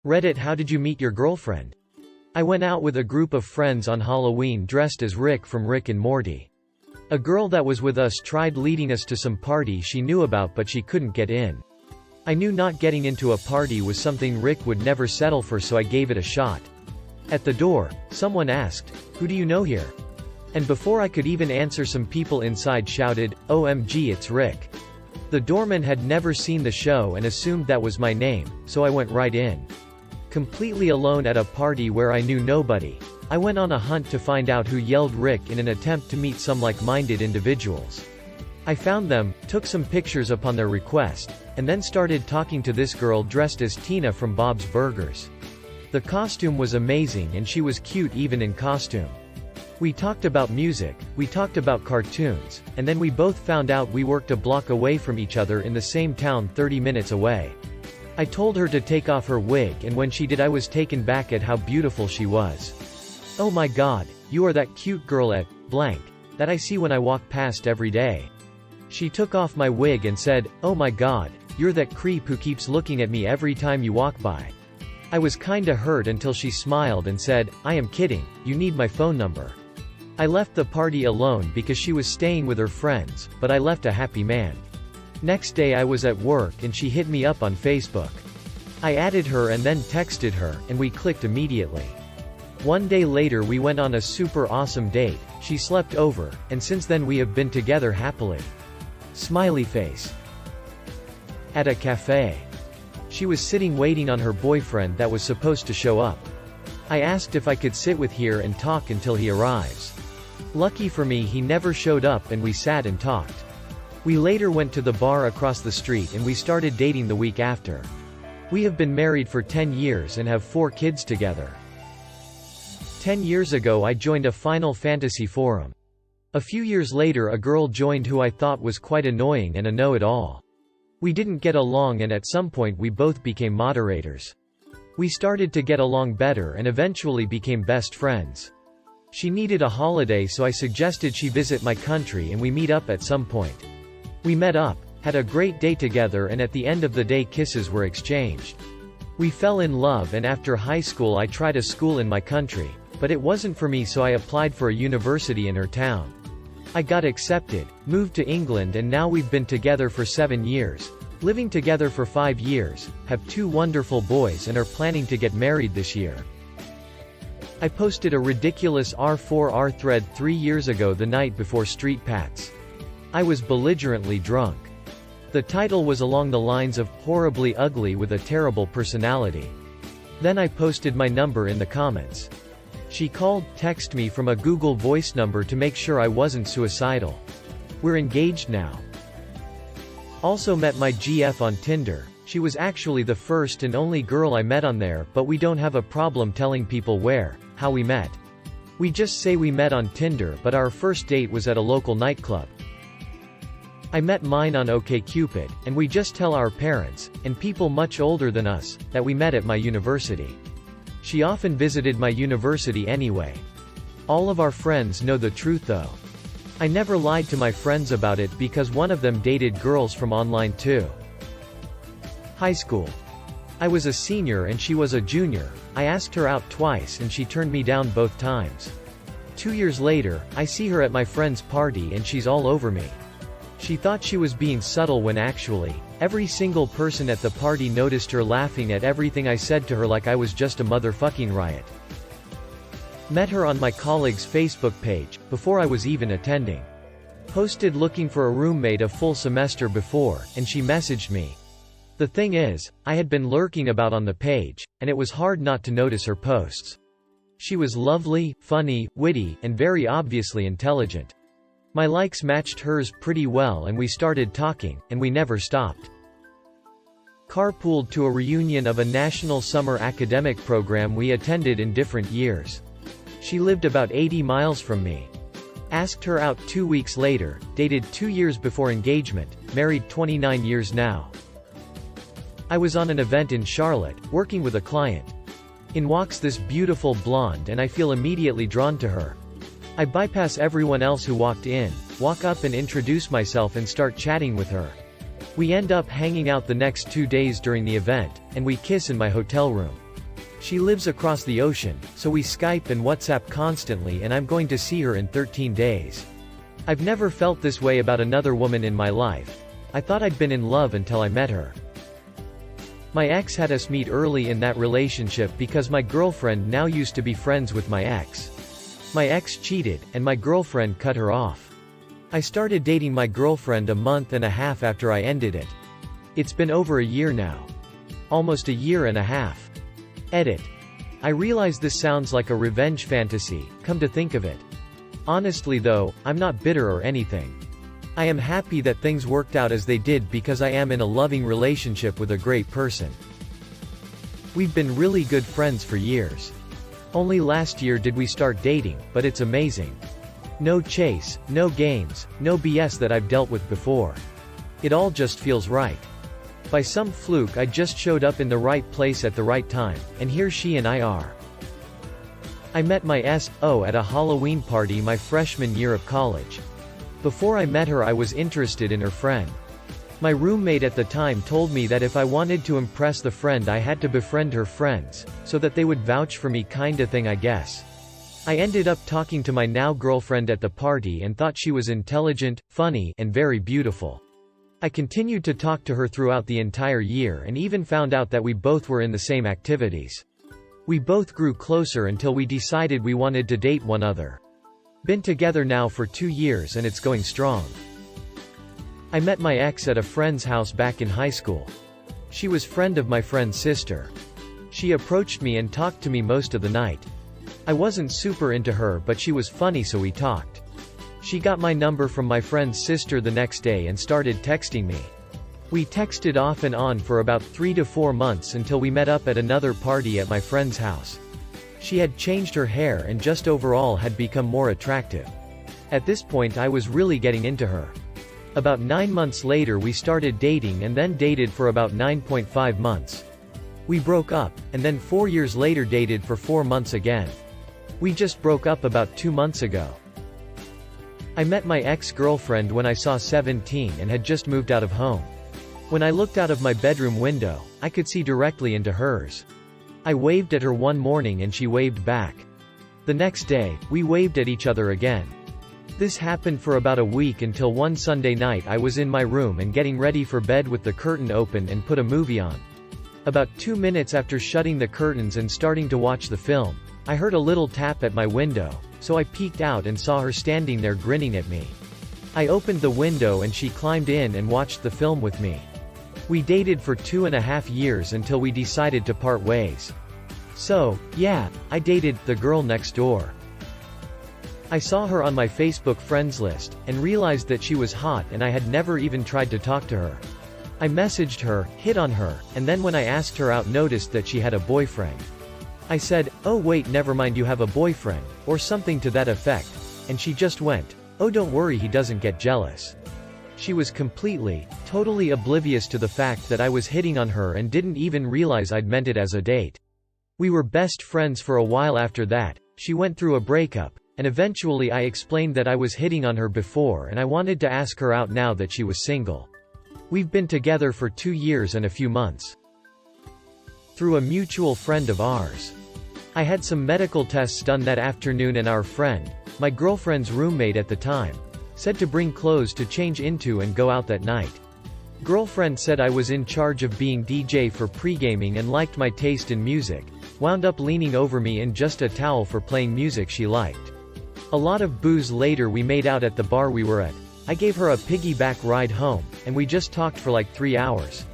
Reddit, how did you meet your girlfriend? I went out with a group of friends on Halloween dressed as Rick from Rick and Morty. A girl that was with us tried leading us to some party she knew about but she couldn't get in. I knew not getting into a party was something Rick would never settle for, so I gave it a shot. At the door, someone asked, "Who do you know here?" And before I could even answer, some people inside shouted, "OMG, it's Rick." The doorman had never seen the show and assumed that was my name, so I went right in. Completely alone at a party where I knew nobody, I went on a hunt to find out who yelled Rick in an attempt to meet some like-minded individuals. I found them, took some pictures upon their request, and then started talking to this girl dressed as Tina from Bob's Burgers. The costume was amazing and she was cute even in costume. We talked about music, we talked about cartoons, and then we both found out we worked a block away from each other in the same town 30 minutes away. I told her to take off her wig, and when she did I was taken back at how beautiful she was. "Oh my god, you are that cute girl at blank that I see when I walk past every day." She took off my wig and said, "Oh my god, you're that creep who keeps looking at me every time you walk by." I was kinda hurt until she smiled and said, "I am kidding, you need my phone number." I left the party alone because she was staying with her friends, but I left a happy man. Next day I was at work and she hit me up on Facebook. I added her and then texted her, and we clicked immediately. One day later we went on a super awesome date, she slept over, and since then we have been together happily. Smiley face. At a cafe. She was sitting waiting on her boyfriend that was supposed to show up. I asked if I could sit with her and talk until he arrives. Lucky for me he never showed up and we sat and talked. We later went to the bar across the street and we started dating the week after. We have been married for 10 years and have 4 kids together. 10 years ago I joined a Final Fantasy forum. A few years later a girl joined who I thought was quite annoying and a know-it-all. We didn't get along and at some point we both became moderators. We started to get along better and eventually became best friends. She needed a holiday, so I suggested she visit my country and we meet up at some point. We met up, had a great day together, and at the end of the day kisses were exchanged. We fell in love, and after high school I tried a school in my country, but it wasn't for me, so I applied for a university in her town. I got accepted, moved to England, and now we've been together for 7 years, living together for 5 years, have 2 wonderful boys and are planning to get married this year. I posted a ridiculous R4R thread 3 years ago the night before Street Pats. I was belligerently drunk. The title was along the lines of, "Horribly ugly with a terrible personality." Then I posted my number in the comments. She called, texted me from a Google Voice number to make sure I wasn't suicidal. We're engaged now. Also met my GF on Tinder. She was actually the first and only girl I met on there, but we don't have a problem telling people how we met. We just say we met on Tinder, but our first date was at a local nightclub. I met mine on OkCupid, and we just tell our parents, and people much older than us, that we met at my university. She often visited my university anyway. All of our friends know the truth though. I never lied to my friends about it because one of them dated girls from online too. High school. I was a senior and she was a junior. I asked her out twice and she turned me down both times. 2 years later, I see her at my friend's party and she's all over me. She thought she was being subtle when actually, every single person at the party noticed her laughing at everything I said to her like I was just a motherfucking riot. Met her on my colleague's Facebook page, before I was even attending. Posted looking for a roommate a full semester before, and she messaged me. The thing is, I had been lurking about on the page, and it was hard not to notice her posts. She was lovely, funny, witty, and very obviously intelligent. My likes matched hers pretty well and we started talking, and we never stopped. Carpooled to a reunion of a national summer academic program we attended in different years. She lived about 80 miles from me. Asked her out 2 weeks later, dated 2 years before engagement, married 29 years now. I was on an event in Charlotte, working with a client. In walks this beautiful blonde and I feel immediately drawn to her. I bypass everyone else who walked in, walk up and introduce myself and start chatting with her. We end up hanging out the next 2 days during the event, and we kiss in my hotel room. She lives across the ocean, so we Skype and WhatsApp constantly, and I'm going to see her in 13 days. I've never felt this way about another woman in my life. I thought I'd been in love until I met her. My ex had us meet early in that relationship because my girlfriend now used to be friends with my ex. My ex cheated, and my girlfriend cut her off. I started dating my girlfriend a month and a half after I ended it. It's been over a year now. Almost a year and a half. Edit. I realize this sounds like a revenge fantasy, come to think of it. Honestly though, I'm not bitter or anything. I am happy that things worked out as they did because I am in a loving relationship with a great person. We've been really good friends for years. Only last year did we start dating, but it's amazing. No chase, no games, no BS that I've dealt with before. It all just feels right. By some fluke I just showed up in the right place at the right time, and here she and I are. I met my SO at a Halloween party my freshman year of college. Before I met her I was interested in her friend. My roommate at the time told me that if I wanted to impress the friend I had to befriend her friends, so that they would vouch for me kinda thing I guess. I ended up talking to my now girlfriend at the party and thought she was intelligent, funny, and very beautiful. I continued to talk to her throughout the entire year and even found out that we both were in the same activities. We both grew closer until we decided we wanted to date one another. Been together now for 2 years and it's going strong. I met my ex at a friend's house back in high school. She was friend of my friend's sister. She approached me and talked to me most of the night. I wasn't super into her but she was funny so we talked. She got my number from my friend's sister the next day and started texting me. We texted off and on for about 3 to 4 months until we met up at another party at my friend's house. She had changed her hair and just overall had become more attractive. At this point I was really getting into her. About 9 months later we started dating and then dated for about 9.5 months. We broke up, and then 4 years later dated for 4 months again. We just broke up about 2 months ago. I met my ex-girlfriend when I saw 17 and had just moved out of home. When I looked out of my bedroom window, I could see directly into hers. I waved at her one morning and she waved back. The next day, we waved at each other again. This happened for about a week until one Sunday night I was in my room and getting ready for bed with the curtain open and put a movie on. About 2 minutes after shutting the curtains and starting to watch the film, I heard a little tap at my window, so I peeked out and saw her standing there grinning at me. I opened the window and she climbed in and watched the film with me. We dated for 2.5 years until we decided to part ways. So, yeah, I dated the girl next door. I saw her on my Facebook friends list, and realized that she was hot and I had never even tried to talk to her. I messaged her, hit on her, and then when I asked her out noticed that she had a boyfriend. I said, "Oh wait, never mind, you have a boyfriend," or something to that effect, and she just went, "Oh don't worry, he doesn't get jealous." She was completely, totally oblivious to the fact that I was hitting on her and didn't even realize I'd meant it as a date. We were best friends for a while after that. She went through a breakup, and eventually I explained that I was hitting on her before and I wanted to ask her out now that she was single. We've been together for 2 years and a few months. Through a mutual friend of ours. I had some medical tests done that afternoon and our friend, my girlfriend's roommate at the time, said to bring clothes to change into and go out that night. Girlfriend said I was in charge of being DJ for pre-gaming and liked my taste in music, wound up leaning over me in just a towel for playing music she liked. A lot of booze later we made out at the bar we were at. I gave her a piggyback ride home, and we just talked for like 3 hours.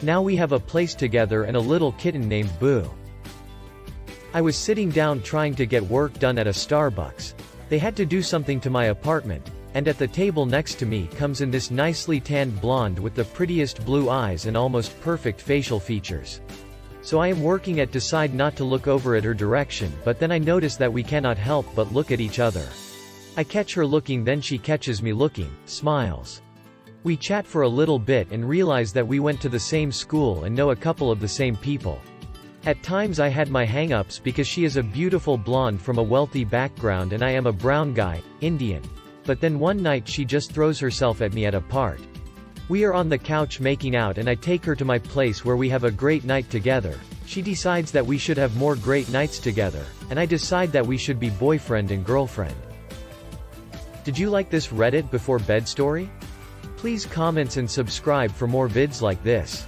Now we have a place together and a little kitten named Boo. I was sitting down trying to get work done at a Starbucks. They had to do something to my apartment, and at the table next to me comes in this nicely tanned blonde with the prettiest blue eyes and almost perfect facial features. So I am working at decide not to look over at her direction, but then I notice that we cannot help but look at each other. I catch her looking, then she catches me looking, smiles. We chat for a little bit and realize that we went to the same school and know a couple of the same people. At times I had my hang-ups because she is a beautiful blonde from a wealthy background and I am a brown guy, Indian. But then one night she just throws herself at me at a part. We are on the couch making out and I take her to my place where we have a great night together, She decides that we should have more great nights together, and I decide that we should be boyfriend and girlfriend. Did you like this Reddit before bed story? Please comment and subscribe for more vids like this.